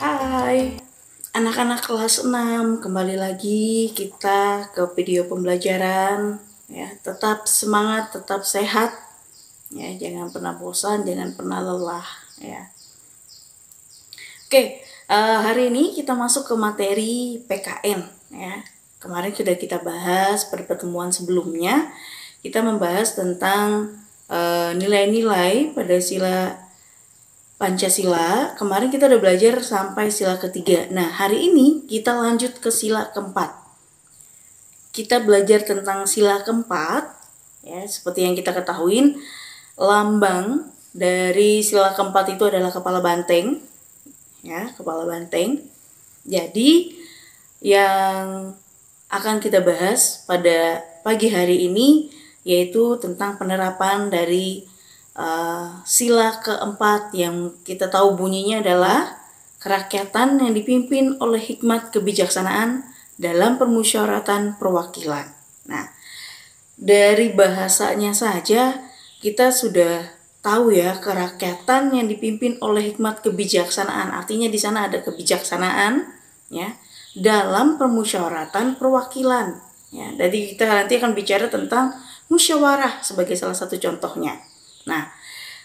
Hai, anak-anak kelas 6, kembali lagi kita ke video pembelajaran. Ya, tetap semangat, tetap sehat. Ya, jangan pernah bosan, jangan pernah lelah. Ya. Oke, hari ini kita masuk ke materi PKN. Ya, kemarin sudah kita bahas pada pertemuan sebelumnya. Kita membahas tentang nilai-nilai pada sila Pancasila. Kemarin kita udah belajar sampai sila ketiga. Nah, hari ini kita lanjut ke sila keempat. Kita belajar tentang sila keempat. Ya, seperti yang kita ketahui, lambang dari sila keempat itu adalah kepala banteng. Ya, kepala banteng. Jadi, yang akan kita bahas pada pagi hari ini yaitu tentang penerapan dari sila keempat yang kita tahu bunyinya adalah kerakyatan yang dipimpin oleh hikmat kebijaksanaan dalam permusyawaratan perwakilan. Nah, dari bahasanya saja kita sudah tahu ya, kerakyatan yang dipimpin oleh hikmat kebijaksanaan. Artinya di sana ada kebijaksanaan ya dalam permusyawaratan perwakilan. Ya, jadi kita nanti akan bicara tentang musyawarah sebagai salah satu contohnya. Nah,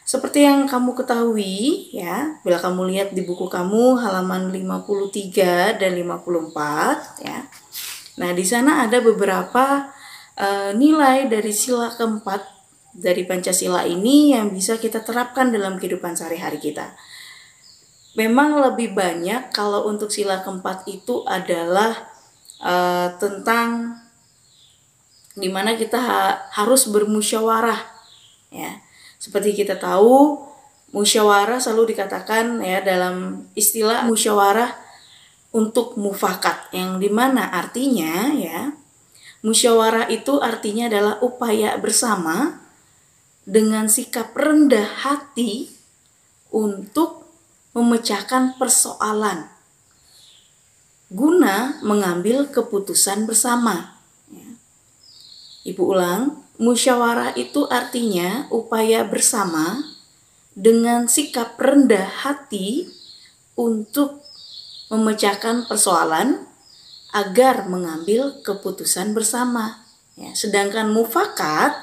seperti yang kamu ketahui ya, bila kamu lihat di buku kamu halaman 53 dan 54 ya. Nah, di sana ada beberapa nilai dari sila keempat dari Pancasila ini yang bisa kita terapkan dalam kehidupan sehari-hari kita. Memang lebih banyak kalau untuk sila keempat itu adalah tentang dimana kita harus bermusyawarah ya. Seperti kita tahu, musyawarah selalu dikatakan ya dalam istilah musyawarah untuk mufakat, yang dimana artinya ya, musyawarah itu artinya adalah upaya bersama dengan sikap rendah hati untuk memecahkan persoalan guna mengambil keputusan bersama. Ibu ulang, musyawarah itu artinya upaya bersama dengan sikap rendah hati untuk memecahkan persoalan agar mengambil keputusan bersama. Ya, sedangkan mufakat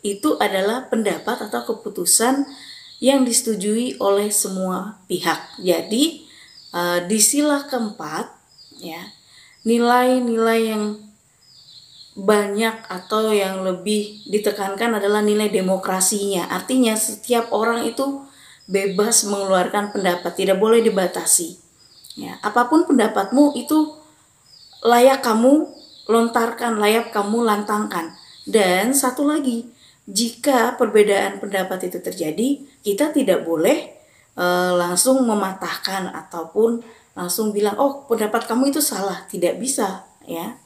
itu adalah pendapat atau keputusan yang disetujui oleh semua pihak. Jadi di sila keempat ya, nilai-nilai yang banyak atau yang lebih ditekankan adalah nilai demokrasinya. Artinya setiap orang itu bebas mengeluarkan pendapat, tidak boleh dibatasi. Ya, apapun pendapatmu itu layak kamu lontarkan, layak kamu lantangkan. Dan satu lagi, jika perbedaan pendapat itu terjadi, kita tidak boleh langsung mematahkan ataupun langsung bilang, oh pendapat kamu itu salah. Tidak bisa ya.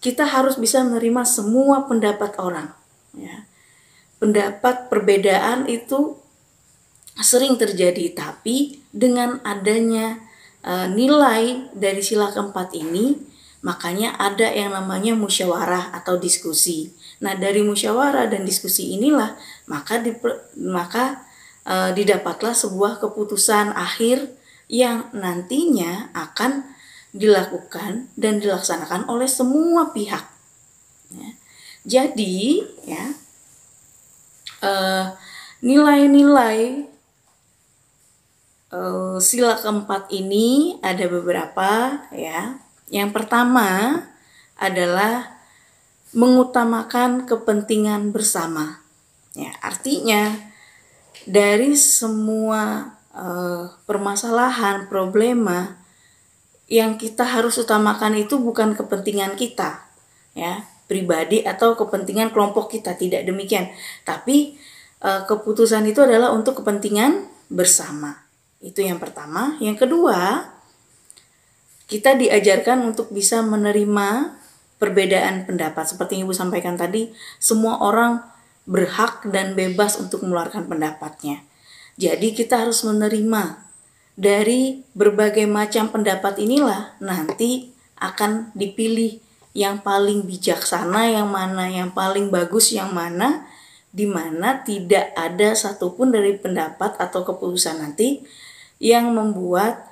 Kita harus bisa menerima semua pendapat orang. Ya. Pendapat perbedaan itu sering terjadi, tapi dengan adanya nilai dari sila keempat ini, makanya ada yang namanya musyawarah atau diskusi. Nah, dari musyawarah dan diskusi inilah maka didapatlah sebuah keputusan akhir yang nantinya akan dilakukan dan dilaksanakan oleh semua pihak. Ya. Jadi, ya, nilai-nilai sila keempat ini ada beberapa ya. Yang pertama adalah mengutamakan kepentingan bersama. Ya, artinya dari semua permasalahan, problema yang kita harus utamakan itu bukan kepentingan kita ya pribadi atau kepentingan kelompok kita, tidak demikian, tapi keputusan itu adalah untuk kepentingan bersama. Itu yang pertama. Yang kedua, kita diajarkan untuk bisa menerima perbedaan pendapat. Seperti yang Ibu sampaikan tadi, semua orang berhak dan bebas untuk mengeluarkan pendapatnya. Jadi kita harus menerima dari berbagai macam pendapat inilah nanti akan dipilih yang paling bijaksana, yang mana, yang paling bagus, yang mana, di mana tidak ada satupun dari pendapat atau keputusan nanti yang membuat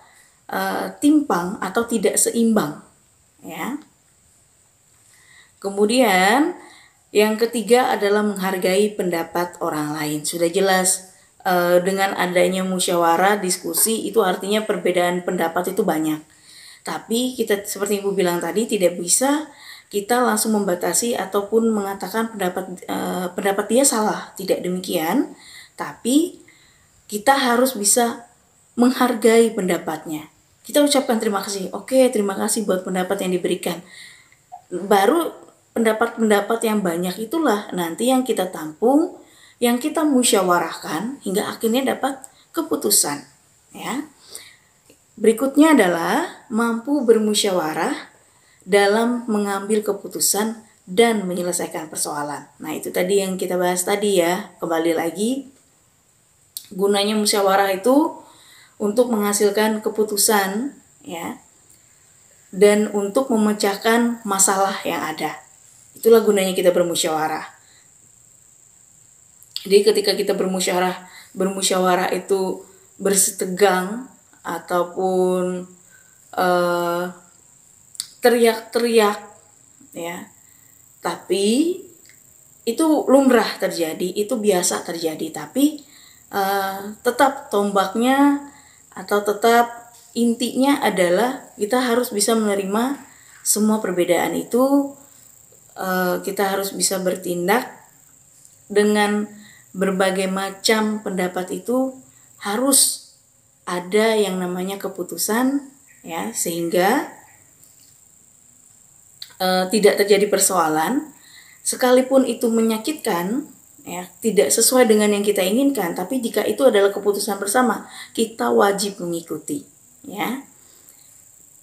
timpang atau tidak seimbang, ya. Kemudian yang ketiga adalah menghargai pendapat orang lain. Sudah jelas dengan adanya musyawarah, diskusi, itu artinya perbedaan pendapat itu banyak. Tapi kita seperti Ibu bilang tadi, tidak bisa kita langsung membatasi ataupun mengatakan pendapat dia salah. Tidak demikian. Tapi kita harus bisa menghargai pendapatnya. Kita ucapkan terima kasih. Oke, terima kasih buat pendapat yang diberikan. Baru pendapat-pendapat yang banyak itulah nanti yang kita tampung, yang kita musyawarahkan hingga akhirnya dapat keputusan, ya. Berikutnya adalah mampu bermusyawarah dalam mengambil keputusan dan menyelesaikan persoalan. Nah, itu tadi yang kita bahas tadi, ya. Kembali lagi, gunanya musyawarah itu untuk menghasilkan keputusan, ya, dan untuk memecahkan masalah yang ada. Itulah gunanya kita bermusyawarah. Jadi ketika kita bermusyawarah itu bersetegang ataupun teriak-teriak, ya. Tapi itu lumrah terjadi, itu biasa terjadi. Tapi tetap tombaknya atau tetap intinya adalah kita harus bisa menerima semua perbedaan itu. Kita harus bisa bertindak dengan berbagai macam pendapat itu, harus ada yang namanya keputusan, ya, sehingga tidak terjadi persoalan sekalipun itu menyakitkan, ya, tidak sesuai dengan yang kita inginkan, tapi jika itu adalah keputusan bersama, kita wajib mengikuti, ya.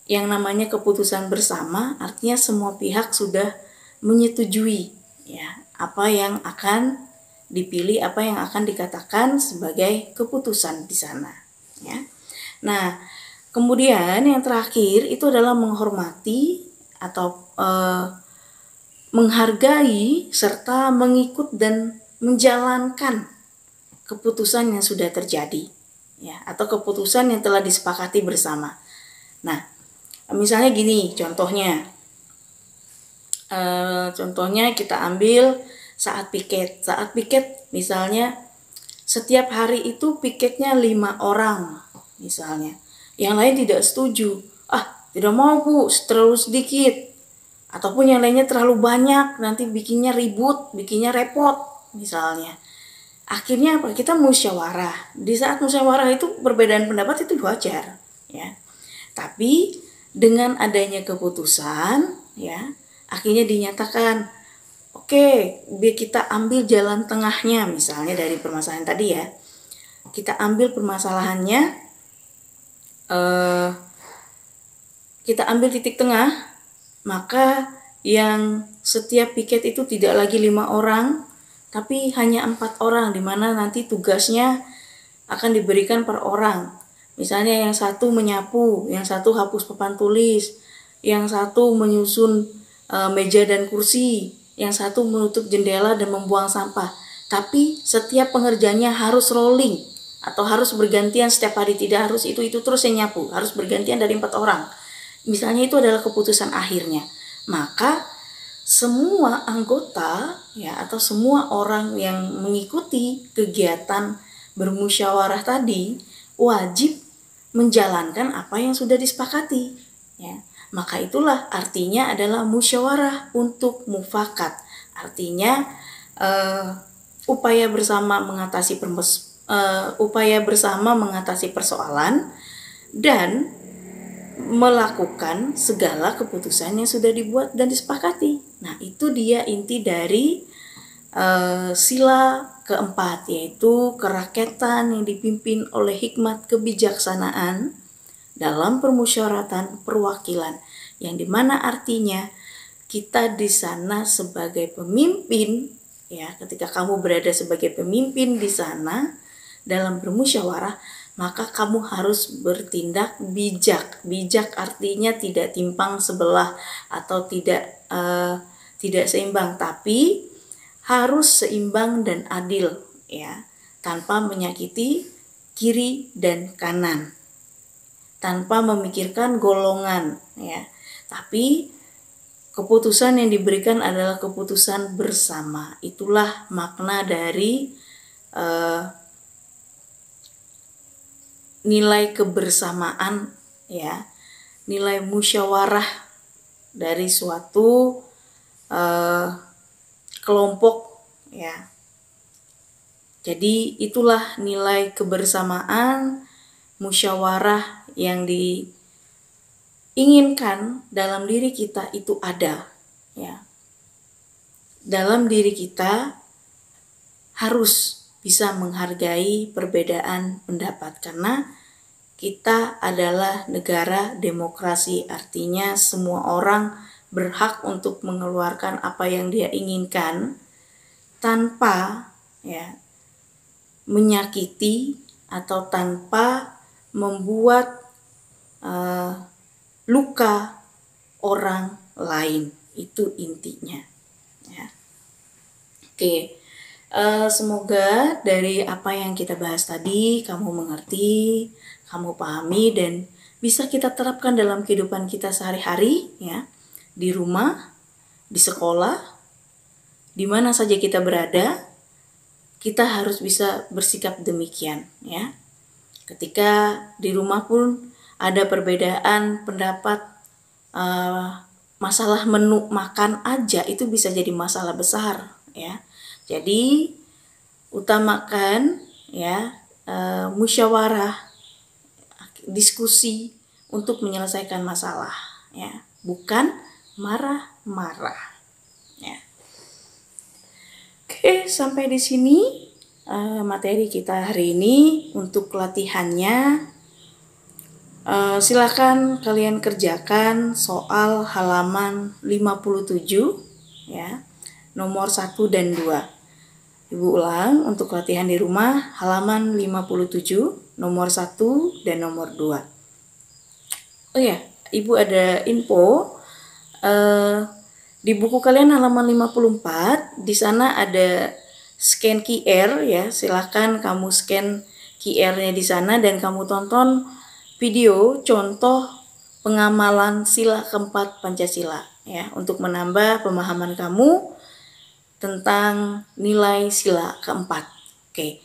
Yang namanya keputusan bersama artinya semua pihak sudah menyetujui, ya, apa yang akan dipilih, apa yang akan dikatakan sebagai keputusan di sana, ya. Nah, kemudian yang terakhir itu adalah menghormati atau menghargai serta mengikut dan menjalankan keputusan yang sudah terjadi, ya, atau keputusan yang telah disepakati bersama. Nah, misalnya gini contohnya. Contohnya kita ambil saat piket. Saat piket misalnya setiap hari itu piketnya 5 orang misalnya. Yang lain tidak setuju. Tidak mau Bu, terlalu sedikit. Ataupun yang lainnya terlalu banyak, nanti bikinnya ribut, bikinnya repot misalnya. Akhirnya apa? Kita musyawarah. Di saat musyawarah itu perbedaan pendapat itu wajar, ya. Tapi dengan adanya keputusan, ya, akhirnya dinyatakan, oke, biar kita ambil jalan tengahnya, misalnya dari permasalahan tadi, ya. Kita ambil permasalahannya, kita ambil titik tengah, maka yang setiap piket itu tidak lagi 5 orang, tapi hanya 4 orang, di mana nanti tugasnya akan diberikan per orang. Misalnya yang satu menyapu, yang satu hapus papan tulis, yang satu menyusun meja dan kursi, yang satu menutup jendela dan membuang sampah. Tapi setiap pengerjanya harus rolling atau harus bergantian setiap hari, tidak harus itu terus yang nyapu, harus bergantian dari 4 orang. Misalnya itu adalah keputusan akhirnya. Maka semua anggota, ya, atau semua orang yang mengikuti kegiatan bermusyawarah tadi wajib menjalankan apa yang sudah disepakati, ya. Maka itulah artinya adalah musyawarah untuk mufakat. Artinya upaya bersama mengatasi persoalan dan melakukan segala keputusan yang sudah dibuat dan disepakati. Nah, itu dia inti dari sila keempat, yaitu kerakyatan yang dipimpin oleh hikmat kebijaksanaan dalam permusyawaratan perwakilan, yang dimana artinya kita di sana sebagai pemimpin, ya, ketika kamu berada sebagai pemimpin di sana dalam bermusyawarah, maka kamu harus bertindak bijak. Bijak artinya tidak timpang sebelah atau tidak seimbang, tapi harus seimbang dan adil, ya, tanpa menyakiti kiri dan kanan. tanpa memikirkan golongan, ya. Tapi keputusan yang diberikan adalah keputusan bersama. Itulah makna dari nilai kebersamaan, ya, nilai musyawarah dari suatu kelompok, ya. Jadi itulah nilai kebersamaan, musyawarah yang diinginkan dalam diri kita itu ada, ya. Dalam diri kita harus bisa menghargai perbedaan pendapat, karena kita adalah negara demokrasi, artinya semua orang berhak untuk mengeluarkan apa yang dia inginkan tanpa, ya, menyakiti atau tanpa membuat luka orang lain. Itu intinya, ya. Oke, semoga dari apa yang kita bahas tadi kamu mengerti, kamu pahami, dan bisa kita terapkan dalam kehidupan kita sehari-hari, ya, di rumah, di sekolah, di mana saja kita berada. Kita harus bisa bersikap demikian, ya. Ketika di rumah pun ada perbedaan pendapat, masalah menu makan aja itu bisa jadi masalah besar, ya. Jadi utamakan, ya, musyawarah, diskusi untuk menyelesaikan masalah, ya, bukan marah-marah, ya. Oke, sampai di sini materi kita hari ini. Untuk latihannya, silakan kalian kerjakan soal halaman 57, ya, nomor 1 dan 2. Ibu ulang untuk latihan di rumah, halaman 57, nomor 1 dan nomor 2. Oh ya, Ibu ada info. Di buku kalian halaman 54, di sana ada scan QR, ya. Silahkan kamu scan QR-nya di sana dan kamu tonton video contoh pengamalan sila keempat Pancasila, ya, untuk menambah pemahaman kamu tentang nilai sila keempat. Oke.